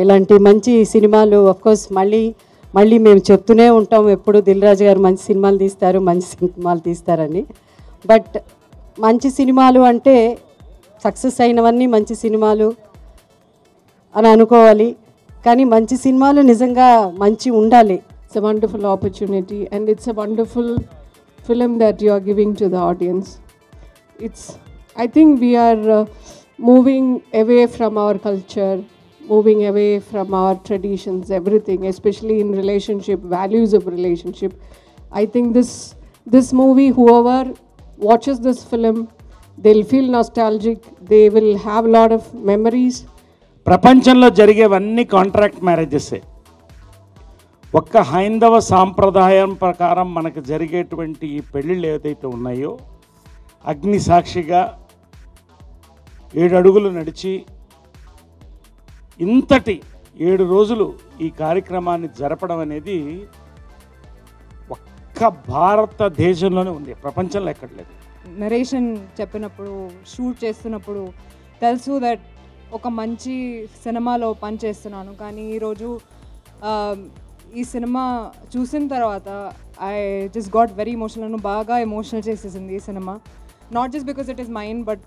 ఇలాంటి మంచి సినిమాలు కోర్స్ మళ్ళీ మేము చెప్తూనే ఉంటాం ఎప్పుడు దిల్ రాజు గారు మంచి సినిమాలు తీస్తారని. బట్ మంచి సినిమాలు అంటే సక్సెస్ అయినవన్నీ మంచి సినిమాలు అని అనుకోవాలి, కానీ మంచి సినిమాలు నిజంగా మంచి ఉండాలి. It's a wonderful opportunity and it's a wonderful film that you are giving to the audience. I think we are moving away from our culture, moving away from our traditions, everything, especially in relationship, values of relationship. I think this movie, whoever watches this film, they'll feel nostalgic, they will have a lot of memories. ప్రపంచంలో జరిగేవన్నీ contract మ్యారేజెసే. ఒక్క హైందవ సాంప్రదాయం ప్రకారం మనకు జరిగేటువంటి ఈ పెళ్ళిళ్ళు ఏదైతే ఉన్నాయో అగ్ని సాక్షిగా 7 అడుగులు నడిచి ఇంతటి 7 రోజులు ఈ కార్యక్రమాన్ని జరపడం అనేది ఒక్క భారతదేశంలోనే ఉంది, ప్రపంచంలో ఎక్కడ లేదు. నరేషన్ చెప్పినప్పుడు షూట్ చేస్తున్నప్పుడు తెలుసు దట్ ఒక మంచి సినిమాలో పనిచేస్తున్నాను, కానీ ఈరోజు ఈ సినిమా చూసిన తర్వాత I just got very emotional. నన్ను బాగా ఎమోషనల్ చేసేసింది ఈ సినిమా. Not just because it is mine, but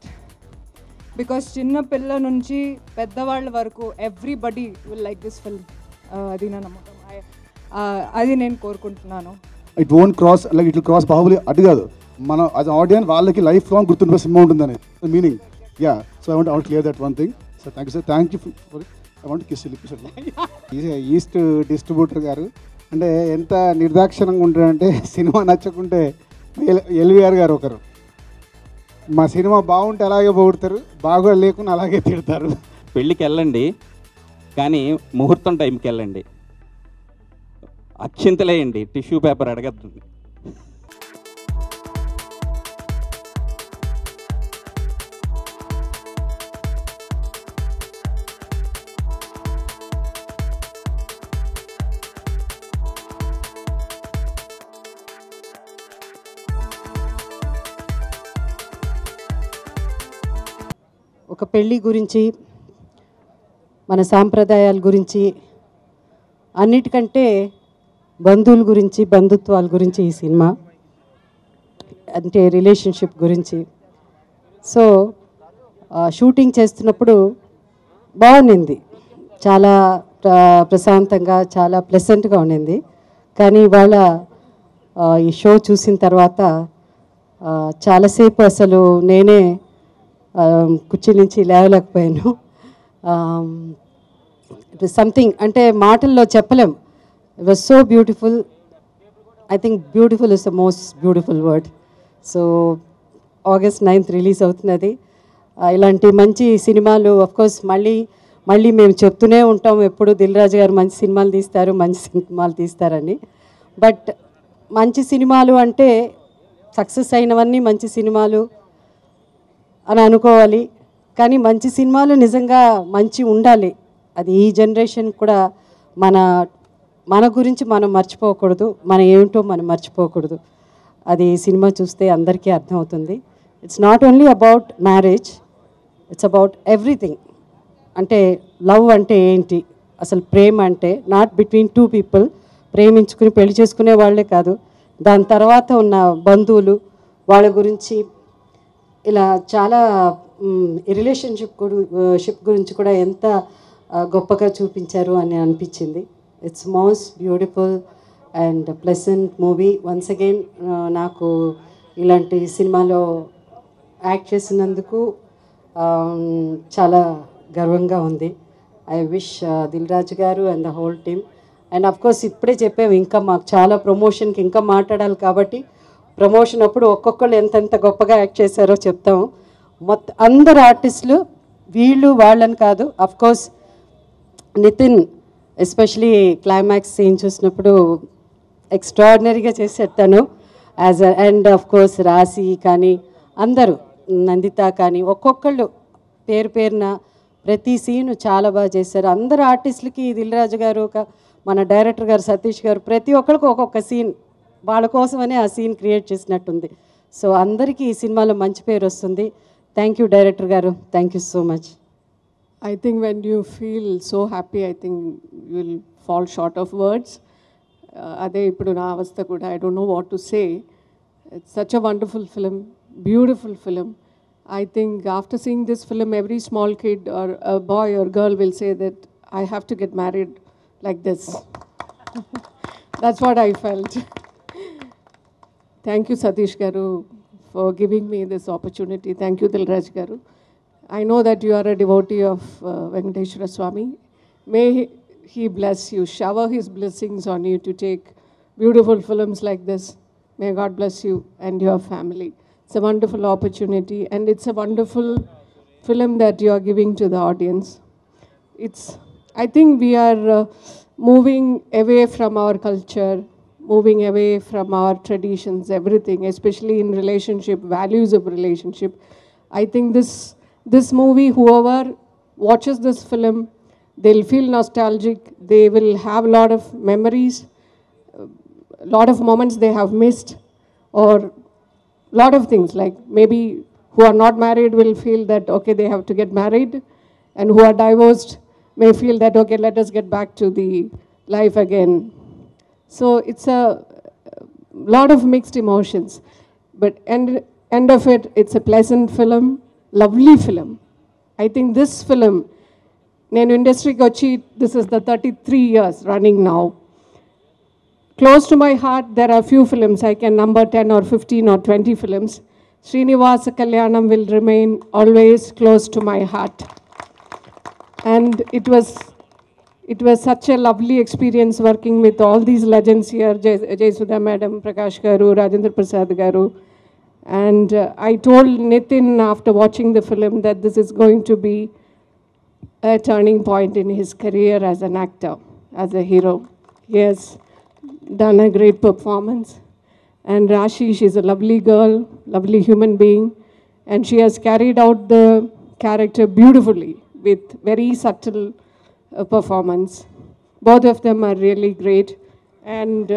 because చిన్న పిల్ల నుంచి పెద్దవాళ్ళ వరకు everybody will like this film. అది నా నమ్మకం, అది నేను కోరుకుంటున్నాను. It won't cross like it will cross Baahubali అటు కాదు, మన యాజ్ ఆడియన్స్ వాళ్ళకి లైఫ్ లాంగ్ గుర్తుండే సినిమా ఉంటుందని meaning. Yeah, so I want clear that one thing. So thank you sir, thank you for I want kiss lips. East distributor గారు అంటే ఎంత నిర్దాక్షిణంగా ఉంటారంటే సినిమా నచ్చకుంటే ఎల్వీఆర్ గారు ఒకరు, మా సినిమా బాగుంటే అలాగే పొగుడతారు, బాగా లేకుండా అలాగే తిడతారు. పెళ్ళికి వెళ్ళండి కానీ ముహూర్తం టైంకి వెళ్ళండి, అక్షింతలేయండి, టిష్యూ పేపర్ అడగద్దు. ఒక పెళ్ళి గురించి, మన సాంప్రదాయాల గురించి, అన్నిటికంటే బంధువుల గురించి, బంధుత్వాల గురించి ఈ సినిమా, అంటే రిలేషన్షిప్ గురించి. సో షూటింగ్ చేస్తున్నప్పుడు బాగుండింది, చాలా ప్రశాంతంగా, చాలా ప్లెసెంట్గా ఉండింది. కానీ ఇవాళ ఈ షో చూసిన తర్వాత చాలాసేపు అసలు నేనే కుర్చీ నుంచి లేవలేకపోయాను. ఇట్ వాజ్ సంథింగ్, అంటే మాటల్లో చెప్పలేం. It was so beautiful. I think beautiful is the most beautiful word. So August 9th release అవుతున్నది. ఇలాంటి మంచి సినిమాలు కోర్స్ మళ్ళీ మేము చెప్తూనే ఉంటాం ఎప్పుడు దిల్ రాజు గారు మంచి సినిమాలు తీస్తారని. బట్ మంచి సినిమాలు అంటే సక్సెస్ అయినవన్నీ మంచి సినిమాలు అని అనుకోవాలి, కానీ మంచి సినిమాలు నిజంగా మంచి ఉండాలి. అది ఈ జనరేషన్ కూడా మన గురించి మనం మర్చిపోకూడదు, మన ఏమిటో మనం మర్చిపోకూడదు. అది సినిమా చూస్తే అందరికీ అర్థమవుతుంది. It's not only about marriage, it's about everything. అంటే లవ్ అంటే ఏంటి, అసలు ప్రేమ అంటే నాట్ బిట్వీన్ 2 people, ప్రేమించుకుని పెళ్లి చేసుకునే వాళ్ళే కాదు, దాని తర్వాత ఉన్న బంధువులు, వాళ్ళ గురించి, ఇలా చాలా రిలేషన్షిప్ గురించి కూడా ఎంత గొప్పగా చూపించారు అని అనిపించింది. It's most beautiful and pleasant movie. Once again నాకు ఇలాంటి సినిమాలో యాక్ట్ చేసినందుకు చాలా గర్వంగా ఉంది. ఐ విష్ దిల్ రాజు గారు and the whole team. And of course ఇప్పుడే చెప్పాము, ఇంకా మాకు చాలా ప్రమోషన్కి ఇంకా మాట్లాడాలి కాబట్టి ప్రమోషన్ అప్పుడు ఒక్కొక్కళ్ళు ఎంతెంత గొప్పగా యాక్ట్ చేశారో చెప్తాము. అందరు ఆర్టిస్టులు వీళ్ళు వాళ్ళని కాదు, of course Nithiin especially climax scene చూసినప్పుడు ఎక్స్ట్రాడినరీగా చేశాడు తను అండ్ అఫ్కోర్స్ రాశి కానీ అందరూ, నందిత కానీ, ఒక్కొక్కళ్ళు పేరున ప్రతి సీను చాలా బాగా చేశారు. అందరు ఆర్టిస్టులకి దిల్ రాజు గారు, మన డైరెక్టర్ గారు సతీష్ గారు, ప్రతి ఒక్కరికి ఒక్కొక్క సీన్ వాళ్ళ కోసమనే ఆ సీన్ క్రియేట్ చేసినట్టుంది. సో అందరికీ ఈ సినిమాలో మంచి పేరు వస్తుంది. థ్యాంక్ యూ డైరెక్టర్ గారు, thank you so much. I think when you feel so happy, I think you will fall short of words. Ade ippudu na avastha kuda, I don't know what to say. It's such a wonderful film, beautiful film. I think after seeing this film, every small kid or a boy or girl will say that I have to get married like this. That's what I felt. Thank you, Satish Garu, for giving me this opportunity. Thank you, Dilraj Garu. I know that you are a devotee of Venkateshwara Swami. May he bless you, shower his blessings on you to take beautiful films like this. May God bless you and your family. It's a wonderful opportunity, and it's a wonderful film that you are giving to the audience. I think we are moving away from our culture, moving away from our traditions, everything, especially in relationship, values of relationship. I think this movie, whoever watches this film, they'll feel nostalgic. They will have a lot of memories, a lot of moments they have missed, or lot of things, like maybe who are not married will feel that okay, they have to get married, and who are divorced may feel that okay, let us get back to the life again. So it's a lot of mixed emotions, but end of it, it's a pleasant film, lovely film. I think this film, nenu industry ki vachi, this is the 33 years running now. Close to my heart, there are few films. I can number 10 or 15 or 20 films. Srinivasa Kalyanam will remain always close to my heart. And it was such a lovely experience working with all these legends here, Jayasudha Madam, Prakash Garu, Rajendra Prasad Garu. And I told Nitin after watching the film that this is going to be a turning point in his career as an actor, as a hero. Yes. Done a great performance. And Rashi, she's a lovely girl, lovely human being, and she has carried out the character beautifully with very subtle performance. Both of them are really great. And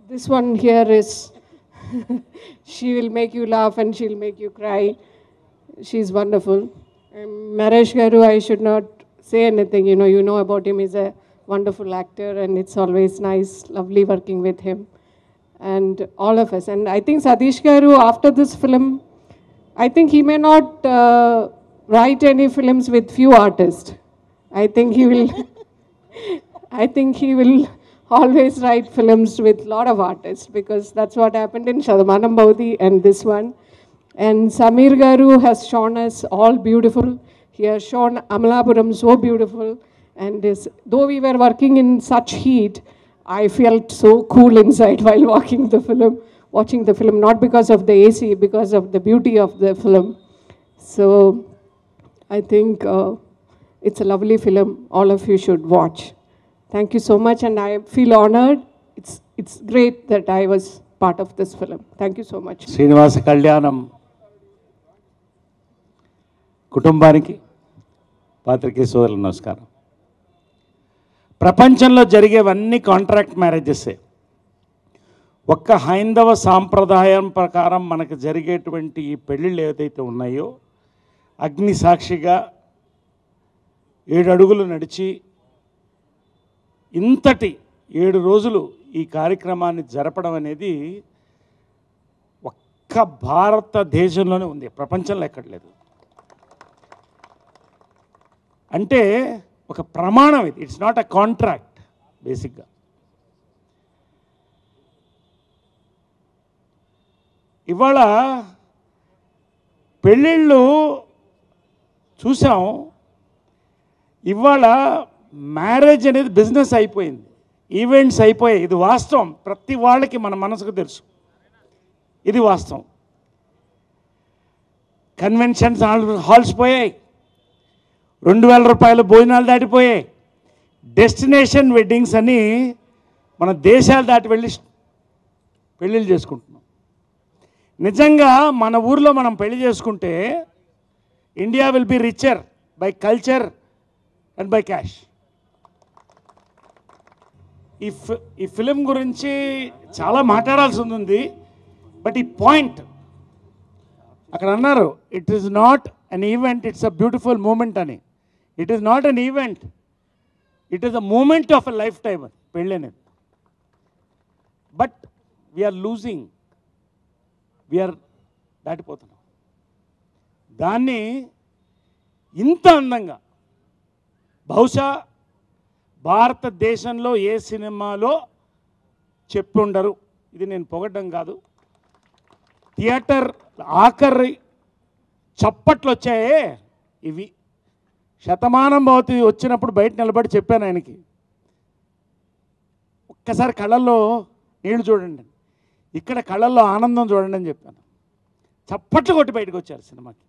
this one here is, she will make you laugh and she'll make you cry. She's wonderful. Naresh Garu, I should not say anything. You know about him. He's a wonderful actor, and it's always nice, lovely working with him, and all of us. And I think Satish Garu, after this film, I think he may not write any films with few artists. I think he will always write films with lot of artists, because that's what happened in Shadamanam Bhavati and this one. And Samir Garu has shown us all beautiful. He has shown Amalapuram so beautiful. And though we were working in such heat, I felt so cool inside while watching the film, not because of the AC, because of the beauty of the film. So I think it's a lovely film. All of you should watch. Thank you so much, and I feel honored. It's great that I was part of this film. Thank you so much. Srinivasa Kalyanam కుటుంబానికి, పాత్రికేయ సోదరులకు నమస్కారం. ప్రపంచంలో జరిగేవన్నీ contract మ్యారేజెసే. ఒక్క హైందవ సాంప్రదాయం ప్రకారం మనకు జరిగేటువంటి ఈ పెళ్ళిళ్ళు ఏదైతే ఉన్నాయో, అగ్ని సాక్షిగా 7 అడుగులు నడిచి ఇంతటి 7 రోజులు ఈ కార్యక్రమాన్ని జరపడం అనేది ఒక్క భారతదేశంలోనే ఉంది, ప్రపంచంలో ఎక్కడ లేదు. అంటే ఒక ప్రమాణం ఇది. ఇట్స్ నాట్ అ కాంట్రాక్ట్ బేసిక్గా. ఇవాళ పెళ్ళిళ్ళు చూసాం. ఇవాళ మ్యారేజ్ అనేది బిజినెస్ అయిపోయింది, ఈవెంట్స్ అయిపోయాయి. ఇది వాస్తవం, ప్రతి వాళ్ళకి మన మనసుకు తెలుసు, ఇది వాస్తవం. కన్వెన్షన్స్ హాల్స్ పోయాయి, 2000 రూపాయల భోజనాలు దాటిపోయాయి. డెస్టినేషన్ వెడ్డింగ్స్ అని మన దేశాలు దాటి వెళ్ళి పెళ్ళిళ్ళు చేసుకుంటున్నాం. నిజంగా మన ఊర్లో మనం పెళ్లి చేసుకుంటే India will be richer by culture and by cash. ఈ ఫిలిం గురించి చాలా మాట్లాడాల్సి ఉంది. బట్ ఈ పాయింట్ అక్కడ అన్నారు, it is not an event, it's a beautiful moment అని. It is not an event, it is a moment of a lifetime. అది పెళ్ళి అనేది. బట్ వీఆర్ లూజింగ్, వీఆర్ దాటిపోతున్నాం. దాన్ని ఇంత అందంగా బహుశా భారతదేశంలో ఏ సినిమాలో చెప్పుండరు. ఇది నేను పొగడ్డం కాదు. థియేటర్ ఆఖరి చప్పట్లు వచ్చాయే ఇవి. శతమానం భవతి వచ్చినప్పుడు బయట నిలబడి చెప్పాను ఆయనకి, ఒక్కసారి కళ్ళల్లో నీళ్లు చూడండి, ఇక్కడ కళ్ళల్లో ఆనందం చూడండి అని చెప్పాను. చప్పట్లు కొట్టి బయటకు వచ్చారు సినిమాకి.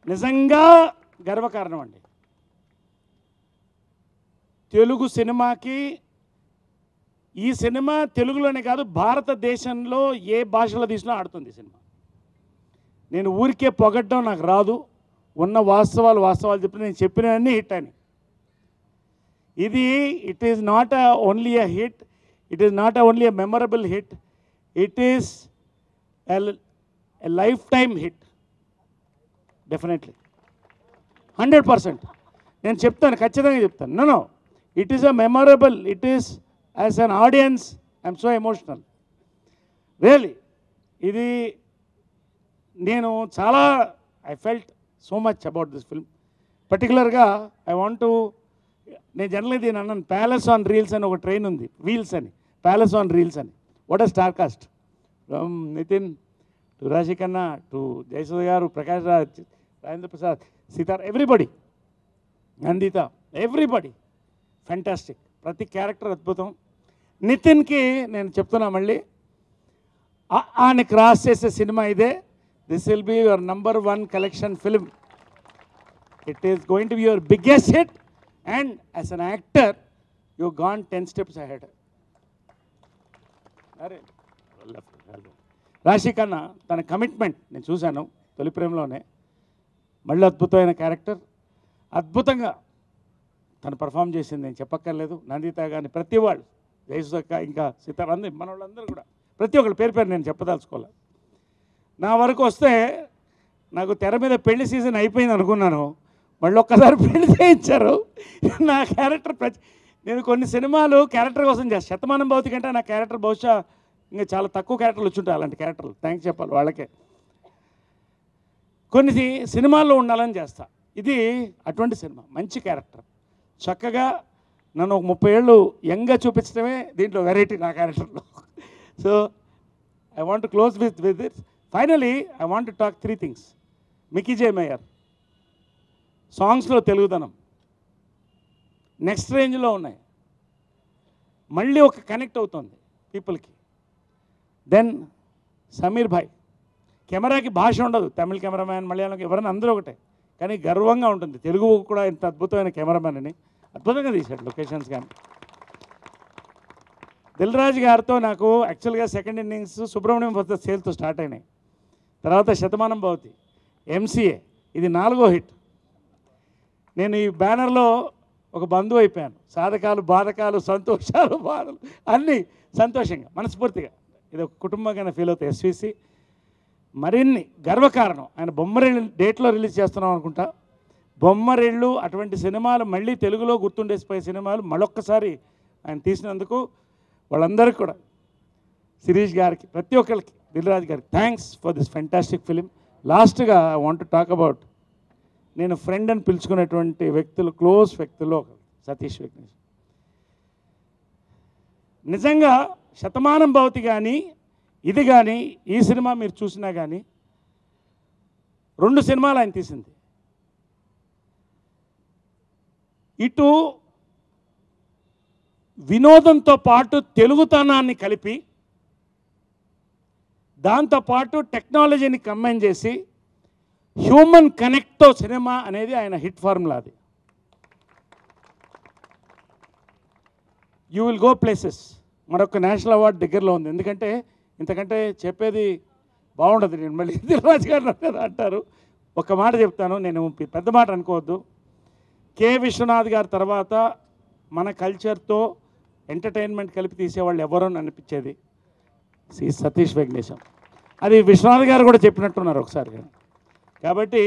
నిజంగా గర్వకారణం అండి. తెలుగు సినిమాకి, ఈ సినిమా తెలుగులోనే కాదు భారతదేశంలో ఏ భాషలో తీసినా ఆడుతుంది సినిమా. నేను ఊరికే పొగడ్డం నాకు రాదు, ఉన్న వాస్తవాలు చెప్పి నేను చెప్పినవన్నీ హిట్ అని. ఇది it is not only a hit, it is not only a memorable hit, it is a lifetime hit. Definitely 100% నేను చెప్తాను, ఖచ్చితంగా చెప్తాను. No, it is a memorable, it is as an audience I'm so emotional really. ఇది నేను చాలా I felt so much about this film. పర్టికులర్గా I want to, నేను జనరల్గా దీని అన్నాను, ప్యాలెస్ ఆన్ రీల్స్ అని ఒక ట్రైన్ ఉంది, వీల్స్ అని, ప్యాలెస్ ఆన్ రీల్స్ అని. What a star cast, from Nithin to Rashi Khanna to Jayasudha గారు, ప్రకాష్ రాజ్, రాజేంద్ర ప్రసాద్, సీతార్, ఎవ్రీబడి, నందిత, ఎవ్రీబడి ఫ్యాంటాస్టిక్. ప్రతి క్యారెక్టర్ అద్భుతం. నితిన్కి నేను చెప్తున్నా మళ్ళీ, ఆని క్రాస్ చేసే సినిమా ఇదే. This will be your #1 collection film. It is going to be your biggest hit and as an actor you gone 10 steps ahead. అరే రాశికన్నా తన కమిట్మెంట్ నేను చూశాను తొలి ప్రేమలోనే. మళ్ళీ అద్భుతమైన క్యారెక్టర్, అద్భుతంగా తను పర్ఫామ్ చేసింది, నేను చెప్పక్కర్లేదు. నందిత కానీ ప్రతి వాళ్ళు, జయసుధక్క, ఇంకా సీతారాం, అందరూ మన వాళ్ళందరూ కూడా ప్రతి ఒక్కరు పేరు నేను చెప్పదలుచుకోవాలి. నా వరకు వస్తే నాకు తెర మీద పెళ్లి సీజన్ అయిపోయింది అనుకున్నాను, మళ్ళీ ఒక్కసారి పెళ్లి చేయించారు. నా క్యారెక్టర్ నేను కొన్ని సినిమాలు క్యారెక్టర్ కోసం చేస్తాను. శతమానం భవతి కంటే నా క్యారెక్టర్ బహుశా ఇంకా చాలా తక్కువ క్యారెక్టర్లు వచ్చుంటాయి. అలాంటి క్యారెక్టర్లు థ్యాంక్స్ చెప్పాలి వాళ్ళకే. కొన్ని సినిమాల్లో ఉండాలని చేస్తా. ఇది అటువంటి సినిమా, మంచి క్యారెక్టర్. చక్కగా నన్ను ఒక 30 ఏళ్ళు యంగ్గా చూపించడమే దీంట్లో వెరైటీ నా క్యారెక్టర్లో. So I want to close with it. Finally I want to talk 3 things. Mickey J mayor సాంగ్స్లో తెలుగుదనం నెక్స్ట్ రేంజ్లో ఉన్నాయి, మళ్ళీ ఒక కనెక్ట్ అవుతుంది పీపుల్కి. దెన్ సమీర్ భాయ్, కెమెరాకి భాష ఉండదు, తమిళ కెమెరామ్యాన్, మలయాళం, ఎవరైనా అందరూ ఒకటే, కానీ గర్వంగా ఉంటుంది తెలుగు కూడా ఇంత అద్భుతమైన కెమెరామ్యాన్ అని. అద్భుతంగా తీశాడు లొకేషన్స్ కానీ. దిల్ రాజు గారితో నాకు యాక్చువల్గా సెకండ్ ఇన్నింగ్స్ సుబ్రహ్మణ్యం వద్ద సేల్తో స్టార్ట్ అయినాయి. తర్వాత శతమానం భవతి, ఎంసీఏ, ఇది 4వ హిట్. నేను ఈ బ్యానర్లో ఒక బంధువు అయిపోయాను. సాధకాలు, బాధకాలు, సంతోషాలు, బాధలు అన్నీ సంతోషంగా మనస్ఫూర్తిగా ఇది ఒక కుటుంబంగా ఫీల్ అవుతాయి. ఎస్విసి మరిన్ని గర్వకారణం. ఆయన బొమ్మరిళ్ళు డేట్లో రిలీజ్ చేస్తున్నాం అనుకుంటా. బొమ్మరిళ్ళు అటువంటి సినిమాలు మళ్ళీ తెలుగులో గుర్తుండేసిపోయే సినిమాలు మళ్ళొక్కసారి ఆయన తీసినందుకు వాళ్ళందరికీ కూడా, శిరీష్ గారికి, ప్రతి ఒక్కరికి, Dil Raju garu thanks for this fantastic film. లాస్ట్గా I want to talk about, నేను ఫ్రెండ్ అని పిలుచుకునేటువంటి వ్యక్తులు, క్లోజ్ వ్యక్తుల్లో సతీష్ విఘ్నేష్. నిజంగా శతమానం భవతి కానీ ఇది కానీ ఈ సినిమా మీరు చూసినా కానీ 2 సినిమాలు ఆయన తీసింది. ఇటు వినోదంతో పాటు తెలుగుతనాన్ని కలిపి, దాంతోపాటు టెక్నాలజీని కంబైన్ చేసి హ్యూమన్ కనెక్ట్తో సినిమా అనేది ఆయన హిట్ ఫార్ములా. అది యూ విల్ గో ప్లేసెస్. మరొక నేషనల్ అవార్డు దగ్గరలో ఉంది. ఎందుకంటే ఇంతకంటే చెప్పేది బాగుండదు. నేను మళ్ళీ దిల్రాజు గారు అంటారు. ఒక మాట చెప్తాను, నేను పెద్ద మాట అనుకోవద్దు. కె విశ్వనాథ్ గారి తర్వాత మన కల్చర్తో ఎంటర్టైన్మెంట్ కలిపి తీసేవాళ్ళు ఎవరో అనిపించేది సతీష్ విఘ్నేశం. అది విశ్వనాథ్ గారు కూడా చెప్పినట్టున్నారు ఒకసారి. కాబట్టి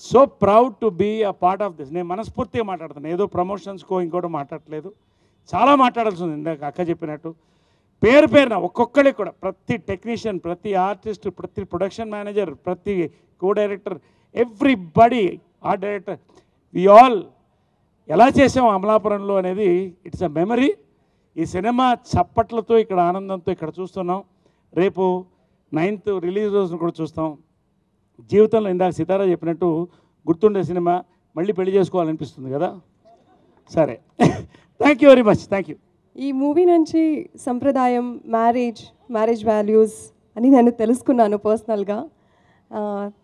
so proud to be a part of this. నేను మనస్ఫూర్తిగా మాట్లాడుతాను, ఏదో ప్రమోషన్స్కో ఇంకోటి మాట్లాడట్లేదు. చాలా మాట్లాడాల్సి ఉంది, ఇందాక అక్క చెప్పినట్టు. పేరున ఒక్కొక్కరికి కూడా, ప్రతి టెక్నీషియన్, ప్రతి ఆర్టిస్ట్, ప్రతి ప్రొడక్షన్ మేనేజర్, ప్రతి co director, everybody, art director, we all ఎలా చేసాం అమలాపురంలో అనేది ఇట్స్ అ మెమరీ. ఈ సినిమా చప్పట్లతో ఇక్కడ ఆనందంతో ఇక్కడ చూస్తున్నాం. రేపు 9th రిలీజ్ రోజున కూడా చూస్తాం. జీవితంలో ఇందాక సితారా చెప్పినట్టు గుర్తుండే సినిమా మళ్ళీ పెళ్లి చేసుకోవాలనిపిస్తుంది కదా. సరే, thank you very much, thank you. ఈ మూవీ నుంచి సంప్రదాయం, మ్యారేజ్ వాల్యూస్ అని నేను తెలుసుకున్నాను పర్సనల్గా.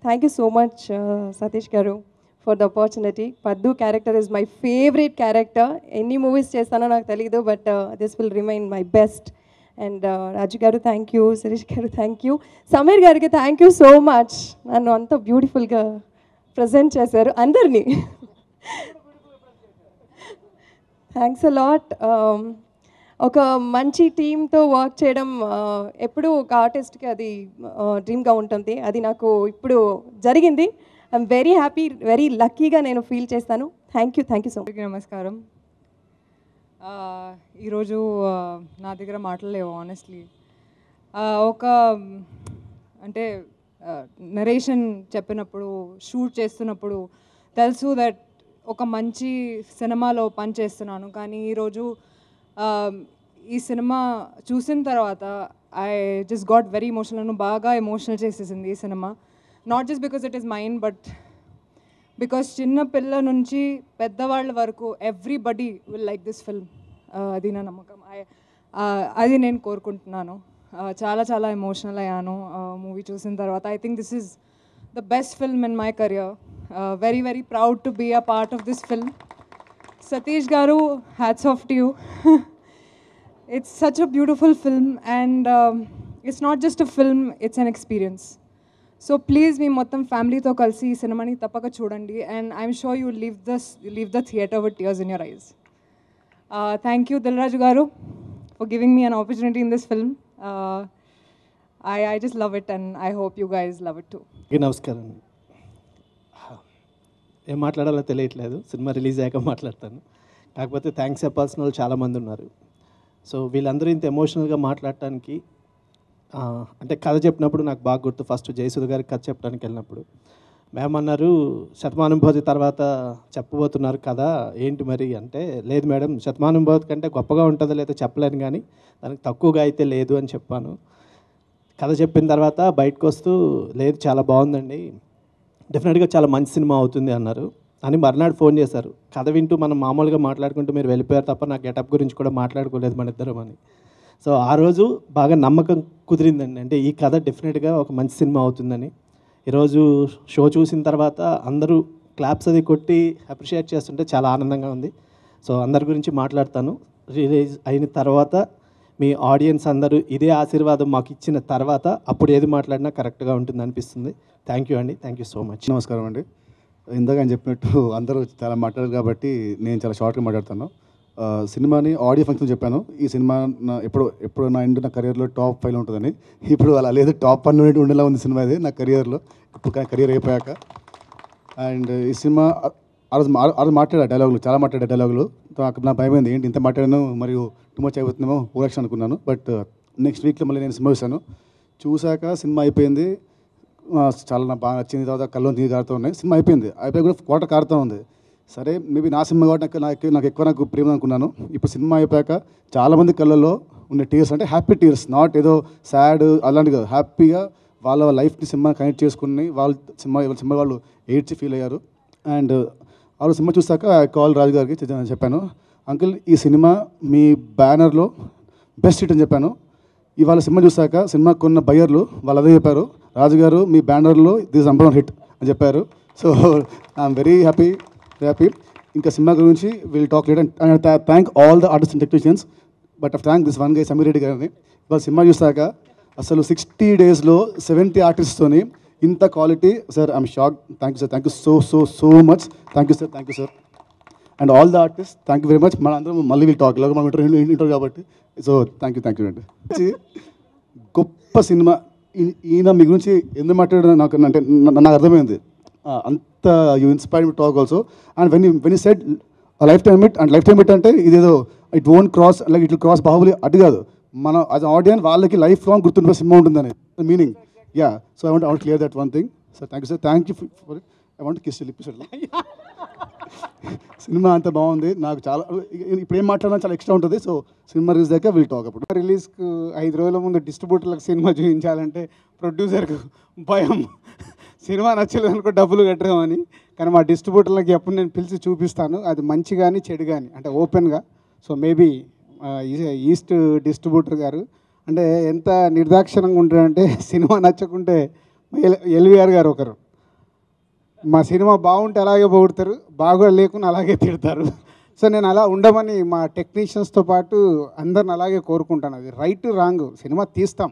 Thank you so much Satish garu for the opportunity. Paddu character is my favourite character. ఎన్ని మూవీస్ చేస్తానో నాకు తెలీదు, but this will remain my best. And Raju garu thank you, Sirish గారు థ్యాంక్ యూ, సమీర్ గారికి థ్యాంక్ యూ సో మచ్. నన్ను అంత బ్యూటిఫుల్గా ప్రజెంట్ చేశారు అందరినీ. Thanks a lot. ఒక మంచి టీంతో వర్క్ చేయడం ఎప్పుడూ ఒక ఆర్టిస్ట్కి అది డ్రీమ్గా ఉంటుంది. అది నాకు ఇప్పుడు జరిగింది. ఐఎమ్ వెరీ హ్యాపీ, వెరీ లక్కీగా నేను ఫీల్ చేస్తాను. Thank you so much. నమస్కారం. ఈరోజు నా దగ్గర మాటలేవు ఆనెస్ట్లీ. ఒక అంటే నరేషన్ చెప్పినప్పుడు, షూట్ చేస్తున్నప్పుడు తెలుసు దట్ ఒక మంచి సినిమాలో పని చేస్తున్నాను. కానీ ఈరోజు ఈ సినిమా చూసిన తర్వాత I just got very emotional. నన్ను బాగా ఎమోషనల్ చేసేసింది ఈ సినిమా. Not just because it is mind, but because చిన్న పిల్ల నుంచి పెద్దవాళ్ళ వరకు everybody will like this film. అది నా నమ్మకం, అది నేను కోరుకుంటున్నాను. చాలా చాలా ఎమోషనల్ అయ్యాను మూవీ చూసిన తర్వాత. I think this is the best film in my career. Very very proud to be a part of this film. Satish Garu, hats off to you. It's such a beautiful film, and it's not just a film, it's an experience. So please, me mottam family to kalsi ee cinema ni tappaka chudandi, and I'm sure you leave the theater with tears in your eyes. Thank you, Dilraju Garu, for giving me an opportunity in this film. I just love it, and I hope you guys love it too. నమస్కారం. ఏం మాట్లాడాలో తెలియట్లేదు, cinema release అయ్యాక మాట్లాడతాను. కాకపోతే thanks చెప్పాల్సిన వాళ్ళు చాలామంది ఉన్నారు. సో వీళ్ళందరూ ఇంత ఎమోషనల్గా మాట్లాడటానికి, అంటే కథ చెప్పినప్పుడు నాకు బాగా గుర్తు. ఫస్ట్ జయసుధ గారికి కథ చెప్పడానికి వెళ్ళినప్పుడు మ్యామ్ అన్నారు, శతమానుభూతి తర్వాత చెప్పబోతున్నారు కదా ఏంటి మరి అంటే, లేదు మేడం, శతమానుభూతి కంటే గొప్పగా ఉంటుందో లేదో చెప్పలేను, కానీ దానికి తక్కువగా అయితే లేదు అని చెప్పాను. కథ చెప్పిన తర్వాత బయటకు వస్తూ, లేదు చాలా బాగుందండి, డెఫినెట్గా చాలా మంచి సినిమా అవుతుంది అన్నారు. అని మర్నాడు ఫోన్ చేశారు. కథ వింటూ మనం మామూలుగా మాట్లాడుకుంటూ మీరు వెళ్ళిపోయారు తప్ప నా గెటప్ గురించి కూడా మాట్లాడుకోలేదు మన ఇద్దరం అని. సో ఆ రోజు బాగా నమ్మకం కుదిరిందండి, అంటే ఈ కథ డెఫినెట్గా ఒక మంచి సినిమా అవుతుందని. ఈరోజు షో చూసిన తర్వాత అందరూ క్లాప్స్ అది కొట్టి అప్రిషియేట్ చేస్తుంటే చాలా ఆనందంగా ఉంది. సో అందరి గురించి మాట్లాడతాను. రిలీజ్ అయిన తర్వాత మీ ఆడియన్స్ అందరూ ఇదే ఆశీర్వాదం మాకు ఇచ్చిన తర్వాత అప్పుడు ఏది మాట్లాడినా కరెక్ట్గా ఉంటుంది అనిపిస్తుంది. థ్యాంక్ యూ అండి, థ్యాంక్ యూ సో మచ్. నమస్కారం అండి. ఇందాక ఆయన చెప్పినట్టు అందరూ చాలా మాట్లాడారు కాబట్టి నేను చాలా షార్ట్గా మాట్లాడతాను. సినిమాని ఆడియో ఫంక్షన్ చెప్పాను. ఈ సినిమా ఎప్పుడు నా ఎండ్ నా కెరియర్లో టాప్ 5లో ఉంటుందని. ఇప్పుడు అలా లేదు, టాప్ 1 ఉండేలా ఉంది సినిమా ఇది నా కెరియర్లో, ఇప్పుడు కెరియర్ అయిపోయాక. అండ్ ఈ సినిమా ఆ రోజు మాట్లాడే డైలాగులు, చాలా మాట్లాడే డైలాగులు నా భయమైంది, ఏంటి ఇంత మాట్లాడాను, మరియు టూ మచ్ అయిపోతుందేమో ఓరక్షన్ అనుకున్నాను. బట్ నెక్స్ట్ వీక్లో మళ్ళీ నేను సినిమా చూశాక సినిమా అయిపోయింది, చాలా నాకు బాగా నచ్చింది. తర్వాత కళ్ళు నీరు కారుతూ ఉన్నాయి. సినిమా అయిపోయి కూడా క్వార్టర్ కారుతూ ఉంది. సరే, మేబీ నా సినిమా కాబట్టి నాకు ఎక్కువ ప్రేమ అనుకున్నాను. ఇప్పుడు సినిమా అయిపోయాక చాలామంది కళ్ళల్లో ఉండే టీయర్స్ అంటే హ్యాపీ టీయర్స్, నాట్ ఏదో సాడ్ అలాంటి కాదు, హ్యాపీగా వాళ్ళ లైఫ్ని సినిమా కనెక్ట్ చేసుకుని సినిమా వాళ్ళు ఏడ్చి ఫీల్ అయ్యారు. అండ్ ఆ సినిమా చూసాక కాల్ రాజు గారికి చెప్పాను, అంకుల్ ఈ సినిమా మీ బ్యానర్లో బెస్ట్ హిట్ అని చెప్పాను. ఇవాళ సినిమా చూసాక సినిమా కొన్న బయ్యర్లు వాళ్ళు అదే చెప్పారు, రాజుగారు మీ బ్యానర్లో దిస్ నంబర్ 1 హిట్ అని చెప్పారు. So I'm very happy. ఇంకా సినిమా గురించి will talk late. And thank all the artist and technicians, but thank this one guy Sameer Reddy గారిని. ఇవాళ సినిమా చూసాక అసలు 60 డేస్లో 70 ఆర్టిస్ట్తోని ఇంత quality. Sir I'm shock. Thank you sir, thank you so much. Thank you sir. And all the artist thank you very much. మన అందరం మళ్ళీ will talk, మనం ఇంటర్ కాబట్టి. సో థ్యాంక్ యూ అండి. గొప్ప సినిమా. ఈయన మీ గురించి ఎందుకు మాట్లాడారు నాకు అంటే నాకు అర్థమైంది. అంత you inspire me talk also. And when you said life time hit and life time hit అంటే ఇదేదో it own cross like it cross Baahubali అటు కాదు, మన యాజ్ ఆడియన్స్ వాళ్ళకి లైఫ్ లాంగ్ గుర్తుండే సినిమా ఉంటుందని meaning. Yeah, so I want clear that one thing. So thank you sir, thank you for it. I want kiss lip. Cinema అంత బాగుంది, నాకు చాలా ఇప్పుడు ఏం మాట్లాడినా చాలా ఎక్స్ట్రా ఉంటుంది. సో సినిమా రిలీజ్ దాకా విల్ టాక్. అప్పుడు రిలీజ్కు 5 రోజుల ముందు డిస్ట్రిబ్యూటర్లకు సినిమా చూపించాలంటే ప్రొడ్యూసర్కు భయం, సినిమా నచ్చలేదు అనుకో డబ్బులు కట్టరామని. కానీ మా డిస్ట్రిబ్యూటర్లకి ఎప్పుడు నేను పిలిచి చూపిస్తాను, అది మంచి కానీ చెడు కానీ అంటే ఓపెన్గా. సో మేబీ ఈస్ట్ డిస్ట్రిబ్యూటర్ గారు అంటే ఎంత నిర్దాక్షిణంగా ఉంటారంటే సినిమా నచ్చకుంటే ఎల్వీఆర్ గారు ఒకరు, మా సినిమా బాగుంటే అలాగే పొగుడతారు, బాగా లేకుండా అలాగే తిడతారు. సో నేను అలా ఉండమని మా టెక్నీషియన్స్తో పాటు అందరిని అలాగే కోరుకుంటాను. అది రైట్ రాంగ్, సినిమా తీస్తాం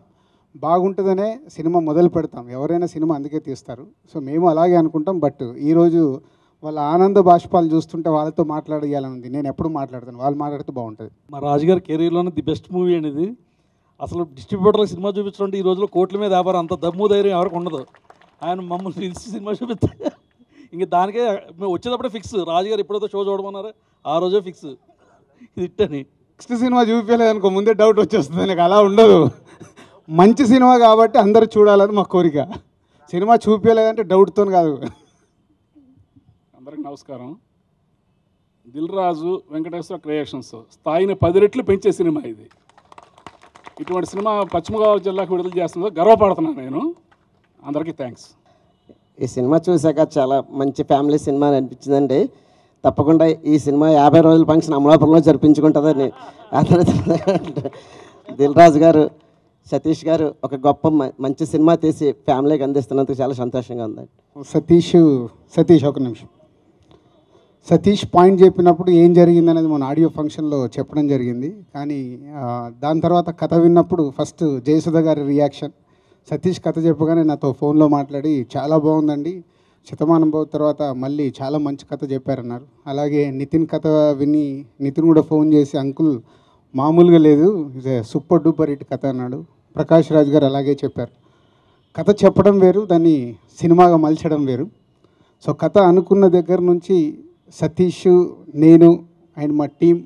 బాగుంటుందనే సినిమా మొదలు పెడతాం, ఎవరైనా సినిమా అందుకే తీస్తారు. సో మేము అలాగే అనుకుంటాం. బట్ ఈరోజు వాళ్ళ ఆనంద బాష్పాలు చూస్తుంటే వాళ్ళతో మాట్లాడేయాలని ఉంది. నేను ఎప్పుడు మాట్లాడతాను, వాళ్ళు మాట్లాడితే బాగుంటుంది. మా రాజుగారి కెరీర్లోనే ది బెస్ట్ మూవీ అనేది. అసలు డిస్ట్రిబ్యూటర్లకు సినిమా చూపించడం అంటే ఈ రోజుల్లో కోట్ల మీద వ్యాపారం, అంత దమ్ము ధైర్యం ఎవరికి ఉండదు. ఆయన మమ్మల్ని పిలిచి సినిమా చూపిస్తే ఇంక దానికే మేము వచ్చేటప్పుడే ఫిక్స్. రాజుగారు ఎప్పుడైతే షో చూడమన్నారో ఆ రోజే ఫిక్స్ ఇది ఇట్టని. నెక్స్ట్ సినిమా చూపించలేదు అనుకో ముందే డౌట్ వచ్చేస్తుంది. నాకు అలా ఉండదు, మంచి సినిమా కాబట్టి అందరూ చూడాలని మా కోరిక. సినిమా చూపించలేదంటే డౌట్తో కాదు. అందరికి నమస్కారం. దిల్ రాజు వెంకటేశ్వర క్రియేషన్స్ స్థాయిని 10 రెట్లు పెంచే సినిమా ఇది. ఇటువంటి సినిమా పశ్చిమ గోదావరి జిల్లాకు విడుదల చేస్తుందో గర్వపడుతున్నాను నేను. అందరికీ థ్యాంక్స్. ఈ సినిమా చూశాక చాలా మంచి ఫ్యామిలీ సినిమా అని అనిపించిందండి. తప్పకుండా ఈ సినిమా 50 రోజుల ఫంక్షన్ అమలాపురంలో జరిపించుకుంటుందని దిల్ రాజు గారు, సతీష్ గారు ఒక గొప్ప మంచి సినిమా తీసి ఫ్యామిలీకి అందిస్తున్నందుకు చాలా సంతోషంగా ఉందండి. సతీష్ ఒక నిమిషం. సతీష్ పాయింట్ చెప్పినప్పుడు ఏం జరిగిందనేది మన ఆడియో ఫంక్షన్లో చెప్పడం జరిగింది. కానీ దాని తర్వాత కథ విన్నప్పుడు ఫస్ట్ జయసుధ గారి రియాక్షన్, సతీష్ కథ చెప్పగానే నాతో ఫోన్లో మాట్లాడి చాలా బాగుందండి, శతమానం భవ తర్వాత మళ్ళీ చాలా మంచి కథ చెప్పారన్నారు. అలాగే నితిన్ కథ విని నితిన్ కూడా ఫోన్ చేసి అంకుల్ మామూలుగా లేదు, ఇదే సూపర్ డూపర్ హిట్ కథ అన్నాడు. ప్రకాష్ రాజ్ గారు అలాగే చెప్పారు. కథ చెప్పడం వేరు, దాన్ని సినిమాగా మలచడం వేరు. సో కథ అనుకున్న దగ్గర నుంచి సతీష్, నేను అండ్ మా టీం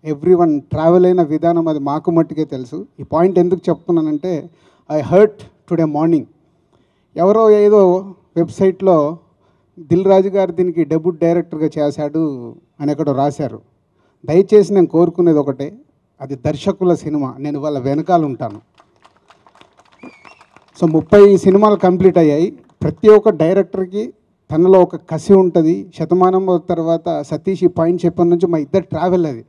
ఎవ్రీవన్ ట్రావెల్ అయిన విధానం అది మాకు మట్టుకే తెలుసు. ఈ పాయింట్ ఎందుకు చెప్తున్నానంటే ఐ హర్ట్ టుడే మార్నింగ్ ఎవరో ఏదో వెబ్సైట్లో దిల్ రాజు గారు దీనికి డెబ్యూట్ డైరెక్టర్గా చేశాడు అని ఎక్కడో రాశారు. దయచేసి నేను కోరుకునేది ఒకటే, అది దర్శకుల సినిమా, నేను వాళ్ళ వెనకాల ఉంటాను. సో 30 సినిమాలు కంప్లీట్ అయ్యాయి. ప్రతి ఒక్క డైరెక్టర్కి తనలో ఒక కసి ఉంటుంది. శతమానం తర్వాత సతీష్ ఈ పాయింట్ చెప్పిన నుంచి మా ఇద్దరు ట్రావెల్ అది.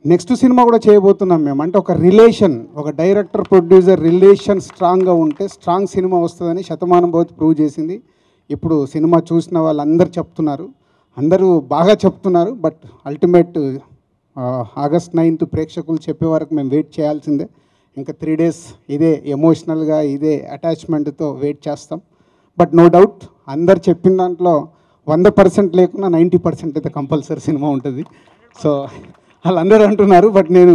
నెక్స్ట్ సినిమా కూడా చేయబోతున్నాం మేము. అంటే ఒక రిలేషన్, ఒక డైరెక్టర్ ప్రొడ్యూసర్ రిలేషన్ స్ట్రాంగ్గా ఉంటే స్ట్రాంగ్ సినిమా వస్తుందని శతమానం భవతి ప్రూవ్ చేసింది. ఇప్పుడు సినిమా చూసిన వాళ్ళందరూ చెప్తున్నారు, అందరూ బాగా చెప్తున్నారు. బట్ అల్టిమేట్ ఆగస్ట్ 9th ప్రేక్షకులు చెప్పే వరకు మేము వెయిట్ చేయాల్సిందే. ఇంకా 3 days ఇదే ఎమోషనల్గా ఇదే అటాచ్మెంట్తో వెయిట్ చేస్తాం. బట్ నో డౌట్ అందరు చెప్పిన దాంట్లో 100% లేకున్నా 90% అయితే కంపల్సరీ సినిమా ఉంటుంది. సో వాళ్ళందరూ అంటున్నారు, బట్ నేను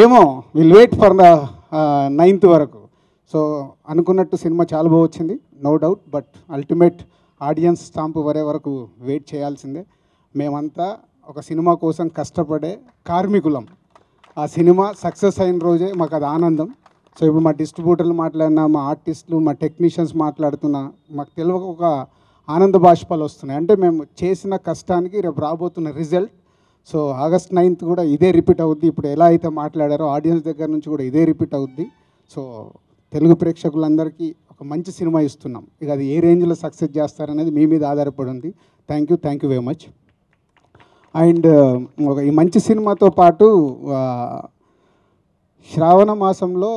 ఏమో will wait for the 9th వరకు. సో అనుకున్నట్టు సినిమా చాలా బాగా వచ్చింది, no doubt. But ultimate audience stamp వరే వరకు వెయిట్ చేయాల్సిందే. మేమంతా ఒక సినిమా కోసం కష్టపడే కార్మికులం. ఆ సినిమా సక్సెస్ అయిన రోజే మాకు అది ఆనందం. సో ఇప్పుడు మా డిస్ట్రిబ్యూటర్లు మాట్లాడినా, మా ఆర్టిస్టులు, మా టెక్నీషియన్స్ మాట్లాడుతున్నా, మాకు తెలియక ఒక ఆనంద బాష్పాలు వస్తున్నాయి. అంటే మేము చేసిన కష్టానికి రేపు రాబోతున్న రిజల్ట్. సో ఆగస్ట్ 9th కూడా ఇదే రిపీట్ అవుద్ది. ఇప్పుడు ఎలా అయితే మాట్లాడారో ఆడియన్స్ దగ్గర నుంచి కూడా ఇదే రిపీట్ అవుద్ది. సో తెలుగు ప్రేక్షకులందరికీ ఒక మంచి సినిమా ఇస్తున్నాం. ఇక అది ఏ రేంజ్లో సక్సెస్ చేస్తారనేది మీ మీద ఆధారపడి ఉంది. Thank you very much. And ఈ మంచి సినిమాతో పాటు శ్రావణ మాసంలో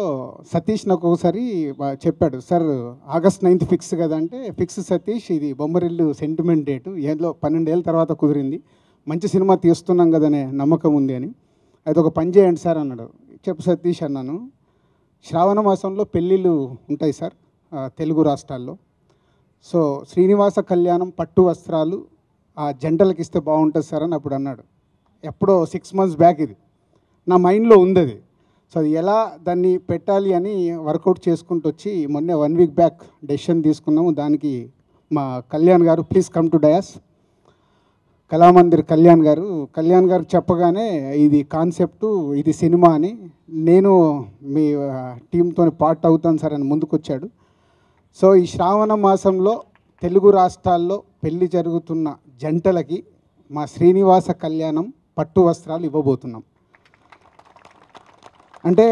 సతీష్ నాకు ఒకసారి చెప్పాడు, సార్ ఆగస్ట్ 9th ఫిక్స్ కదా అంటే, ఫిక్స్ సతీష్, ఇది బొమ్మరిల్లు సెంటిమెంట్ డేటు, ఏదో 12 ఏళ్ళ తర్వాత కుదిరింది, మంచి సినిమా తీస్తున్నాం కదనే నమ్మకం ఉంది అని. అయితే ఒక పని చేయండి సార్ అన్నాడు. చెప్పు సతీష్ అన్నాను. శ్రావణ మాసంలో పెళ్ళిళ్ళు ఉంటాయి సార్ తెలుగు రాష్ట్రాల్లో. సో శ్రీనివాస కళ్యాణం పట్టు వస్త్రాలు ఆ జంటలకు ఇస్తే బాగుంటుంది సార్ అని అప్పుడు అన్నాడు. ఎప్పుడో 6 months బ్యాక్ ఇది నా మైండ్లో ఉంది అది. సో అది ఎలా దాన్ని పెట్టాలి అని వర్కౌట్ చేసుకుంటూ వచ్చి మొన్న 1 week బ్యాక్ డెసిషన్ తీసుకున్నాము. దానికి మా కళ్యాణ్ గారు, please come to dais. Kalamandir Kalyan గారు చెప్పగానే ఇది కాన్సెప్టు, ఇది సినిమా అని, నేను మీ టీంతో పార్ట్ అవుతాను సార్ అని ముందుకొచ్చాడు. సో ఈ శ్రావణ మాసంలో తెలుగు రాష్ట్రాల్లో పెళ్లి జరుగుతున్న జంటలకి మా శ్రీనివాస కళ్యాణం పట్టు వస్త్రాలు ఇవ్వబోతున్నాం. అంటే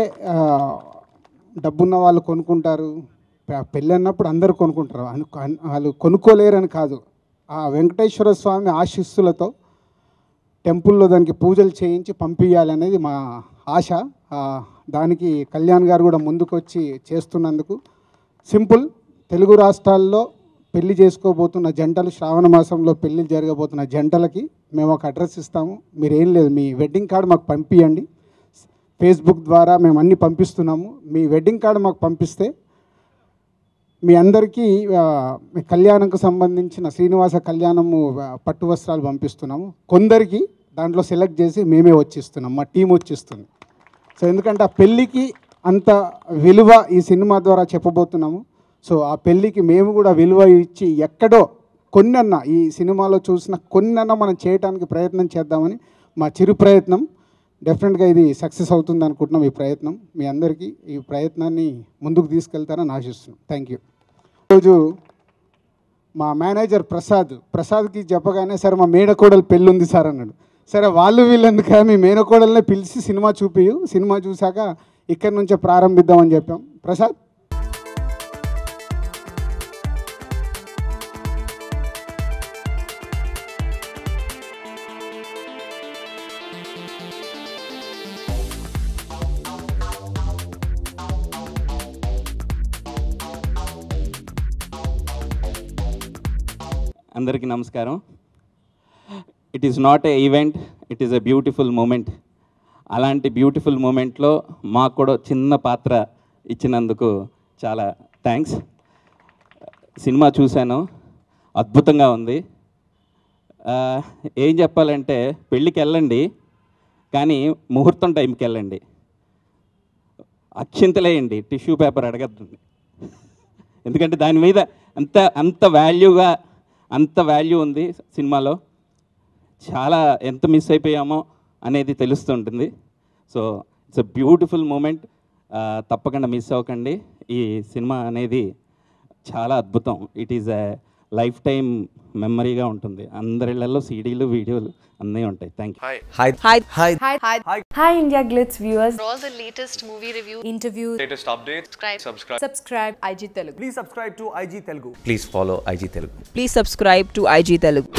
డబ్బున్న వాళ్ళు కొనుక్కుంటారు, పెళ్ళి అన్నప్పుడు అందరూ కొనుక్కుంటారు, వాళ్ళు కొనుక్కోలేరని కాదు. ఆ వెంకటేశ్వర స్వామి ఆశీస్సులతో టెంపుల్లో దానికి పూజలు చేయించి పంపించాలనేది మా ఆశ. దానికి కళ్యాణ్ గారు కూడా ముందుకొచ్చి చేస్తున్నందుకు సింపుల్. తెలుగు రాష్ట్రాల్లో పెళ్లి చేసుకోబోతున్న జంటలు, శ్రావణ మాసంలో పెళ్లి జరగబోతున్న జంటలకి మేము ఒక అడ్రస్ ఇస్తాము. మీరు ఏం లేదు, మీ వెడ్డింగ్ కార్డు మాకు పంపించండి. ఫేస్బుక్ ద్వారా మేము అన్నీ పంపిస్తున్నాము. మీ వెడ్డింగ్ కార్డు మాకు పంపిస్తే మీ అందరికీ మీ కళ్యాణంకు సంబంధించిన శ్రీనివాస కళ్యాణము పట్టు వస్త్రాలు పంపిస్తున్నాము. కొందరికి దాంట్లో సెలెక్ట్ చేసి మేమే వచ్చిస్తున్నాం, మా టీం వచ్చిస్తుంది. సో ఎందుకంటే ఆ పెళ్ళికి అంత విలువ ఈ సినిమా ద్వారా చెప్పబోతున్నాము. సో ఆ పెళ్ళికి మేము కూడా విలువ ఇచ్చి ఎక్కడో కొన్నన్నా, ఈ సినిమాలో చూసిన కొన్నన్నా మనం చేయడానికి ప్రయత్నం చేద్దామని మా చిరు ప్రయత్నం. డెఫినెట్గా ఇది సక్సెస్ అవుతుంది అనుకుంటున్నాం. ఈ ప్రయత్నం మీ అందరికీ ఈ ప్రయత్నాన్ని ముందుకు తీసుకెళ్తారని ఆశిస్తున్నాం. Thank you. ఈరోజు మా మేనేజర్ ప్రసాద్కి చెప్పగానే సార్ మా మేనకోడలు పెళ్ళి ఉంది సార్ అన్నాడు. సరే వాళ్ళు వీళ్ళందుక మీ మేనకోడల్నే పిలిచి సినిమా చూపియు, సినిమా చూశాక ఇక్కడి నుంచే ప్రారంభిద్దామని చెప్పాం. ప్రసాద్ అందరికీ నమస్కారం. It is not a event, it is a beautiful moment. అలాంటి బ్యూటిఫుల్ మూమెంట్లో మాకు కూడా చిన్న పాత్ర ఇచ్చినందుకు చాలా థ్యాంక్స్. సినిమా చూశాను, అద్భుతంగా ఉంది. ఏం చెప్పాలంటే పెళ్ళికి వెళ్ళండి, కానీ ముహూర్తం టైంకి వెళ్ళండి. అక్షింతలేయండి, టిష్యూ పేపర్ అడగద్దండి. ఎందుకంటే దాని మీద అంత వాల్యూ ఉంది సినిమాలో. చాలా ఎంత మిస్ అయిపోయామో అనేది తెలుస్తుంటుంది. So it's a beautiful moment. తప్పకుండా మిస్ అవ్వకండి. ఈ సినిమా అనేది చాలా అద్భుతం. It is a lifetime మెమరీగా ఉంటుంది. అందరిళ్లలో సీడీలు, వీడియోలు అన్నీ ఉంటాయి. Thank you. Hi India Glitz viewers. For all the latest movie review, Interviews, latest updates, subscribe IG Telugu. Please subscribe to IG Telugu. Please follow IG Telugu. Please subscribe to IG Telugu.